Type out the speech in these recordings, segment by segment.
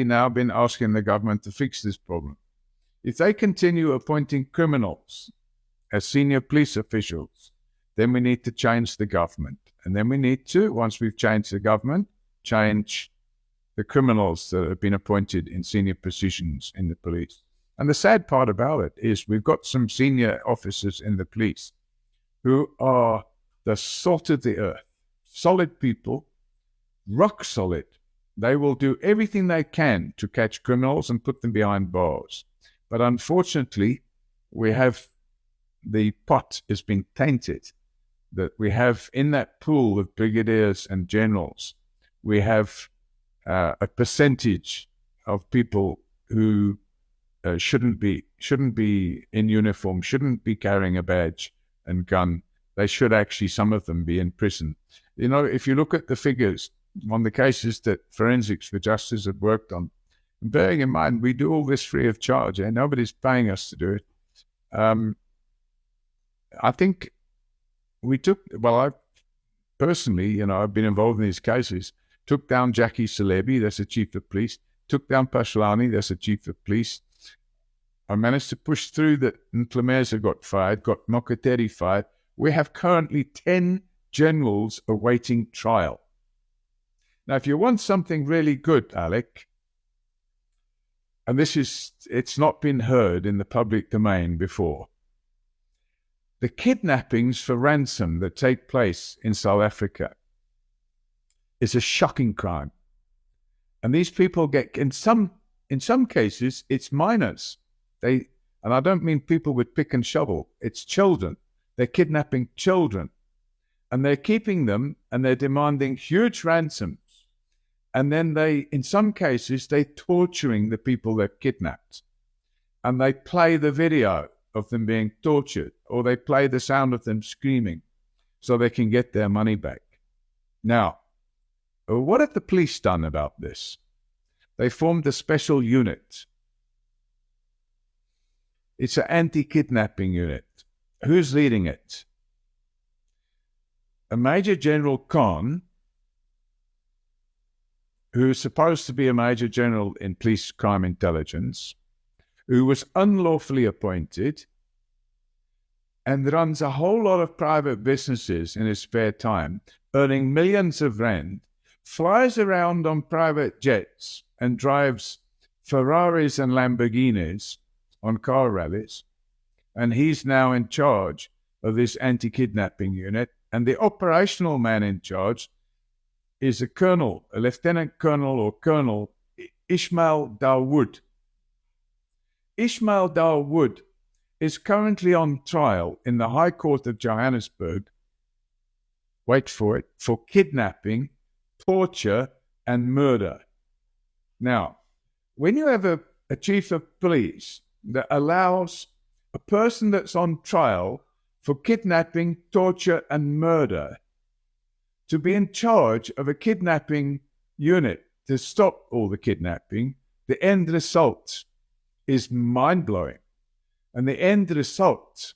now been asking the government to fix this problem. If they continue appointing criminals as senior police officials, then we need to change the government. And then we need to, once we've changed the government, change the criminals that have been appointed in senior positions in the police. And the sad part about it is we've got some senior officers in the police who are the salt of the earth, solid people, rock solid. They will do everything they can to catch criminals and put them behind bars. But unfortunately, the pot has been tainted, that we have in that pool of brigadiers and generals, we have a percentage of people who shouldn't be in uniform, shouldn't be carrying a badge and gun. They should actually, some of them, be in prison. You know, if you look at the figures on the cases that Forensics for Justice have worked on, bearing in mind we do all this free of charge and nobody's paying us to do it. I think I personally, I've been involved in these cases, took down Jackie Celebi, that's the chief of police, took down Pashlani, that's the chief of police. I managed to push through that Ntlemeza got fired, got Mokateri fired. We have currently 10 generals awaiting trial. Now, if you want something really good, Alec, and it's not been heard in the public domain before, the kidnappings for ransom that take place in South Africa is a shocking crime. And these people get, in some cases, it's minors. And I don't mean people with pick and shovel, it's children. They're kidnapping children. And they're keeping them and they're demanding huge ransoms. And then in some cases, they're torturing the people they've kidnapped. And they play the video of them being tortured, or they play the sound of them screaming so they can get their money back. Now, what have the police done about this? They formed a special unit. It's an anti-kidnapping unit. Who's leading it? A Major General Khan, who is supposed to be a Major General in Police Crime Intelligence, who was unlawfully appointed and runs a whole lot of private businesses in his spare time, earning millions of rand, flies around on private jets and drives Ferraris and Lamborghinis on car rallies. And he's now in charge of this anti-kidnapping unit. And the operational man in charge is a lieutenant colonel or colonel, Ismail Dawood. Ismail Dawood is currently on trial in the High Court of Johannesburg, wait for it, for kidnapping, torture, and murder. Now, when you have a chief of police that allows a person that's on trial for kidnapping, torture, and murder to be in charge of a kidnapping unit to stop all the kidnapping, the end result is mind-blowing. And the end result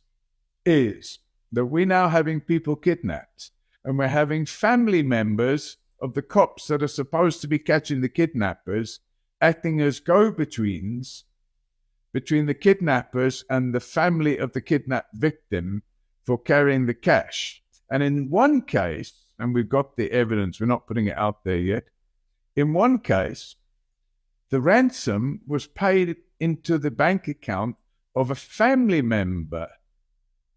is that we're now having people kidnapped, and we're having family members of the cops that are supposed to be catching the kidnappers acting as go-betweens between the kidnappers and the family of the kidnapped victim for carrying the cash. And in one case, and we've got the evidence, we're not putting it out there yet, in one case, the ransom was paid into the bank account of a family member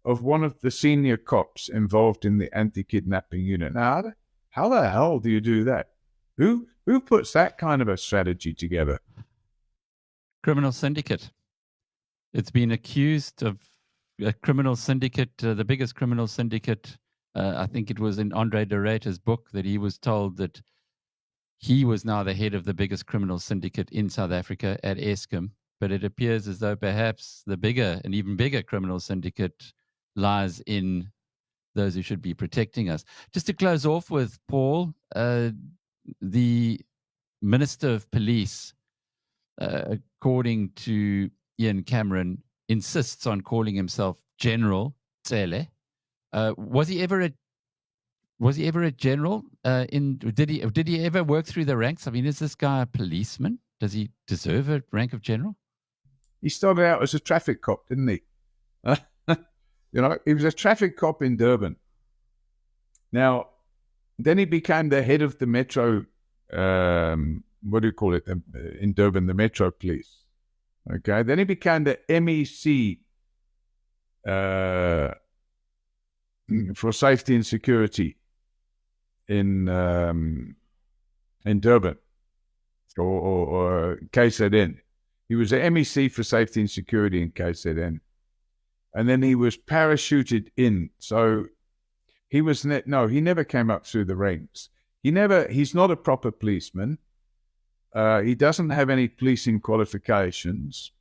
of one of the senior cops involved in the anti-kidnapping unit. Now, how the hell do you do that? Who puts that kind of a strategy together? Criminal syndicate. It's been accused of a criminal syndicate, the biggest criminal syndicate. I think it was in Andre de Ruyter's book that he was told that he was now the head of the biggest criminal syndicate in South Africa at Eskom. But it appears as though perhaps the bigger and even bigger criminal syndicate lies in those who should be protecting us. Just to close off with, Paul, the Minister of Police, according to Ian Cameron, insists on calling himself General Tsele. Was he ever a general? Did he ever work through the ranks? I mean, is this guy a policeman? Does he deserve a rank of general? He started out as a traffic cop, didn't he? He was a traffic cop in Durban. Now, then he became the head of the Metro, what do you call it, in Durban, the Metro Police. Okay, then he became the MEC for safety and security in Durban, or KZN. He was the MEC for safety and security in KZN. And then he was parachuted in. So he was he never came up through the ranks. He's not a proper policeman. He doesn't have any policing qualifications.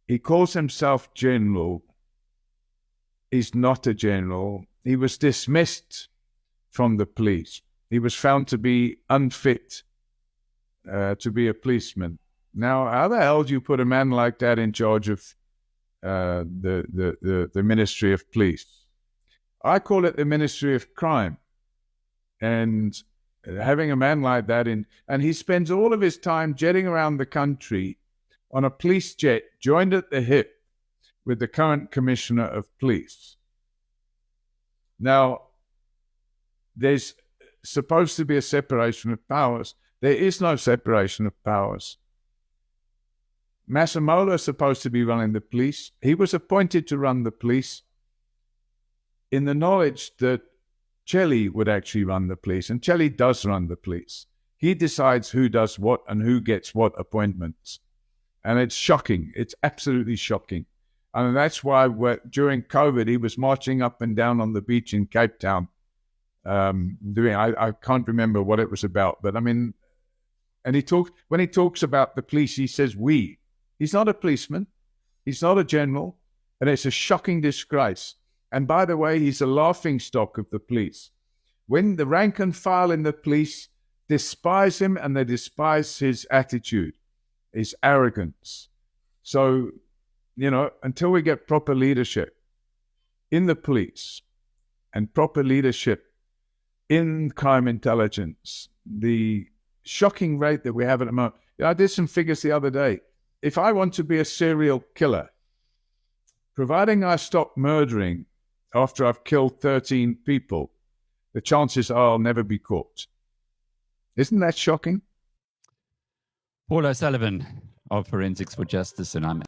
He calls himself general. He's not a general. He was dismissed from the police. He was found to be unfit to be a policeman. Now, how the hell do you put a man like that in charge of the Ministry of Police? I call it the Ministry of Crime. And having a man like that and he spends all of his time jetting around the country on a police jet joined at the hip with the current Commissioner of Police. Now, there's supposed to be a separation of powers. There is no separation of powers. Masemola is supposed to be running the police. He was appointed to run the police in the knowledge that Chelly would actually run the police, and Chelly does run the police. He decides who does what and who gets what appointments. And it's shocking. It's absolutely shocking. And that's why during COVID, he was marching up and down on the beach in Cape Town. I can't remember what it was about, but I mean, and when he talks about the police, he says we. He's not a policeman. He's not a general. And it's a shocking disgrace. And by the way, he's a laughing stock of the police. When the rank and file in the police despise him and they despise his attitude, his arrogance. So, until we get proper leadership in the police and proper leadership in crime intelligence, the shocking rate that we have at the moment. I did some figures the other day. If I want to be a serial killer, providing I stop murdering after I've killed 13 people, the chances are I'll never be caught. Isn't that shocking? Paul O'Sullivan of Forensics for Justice, and I'm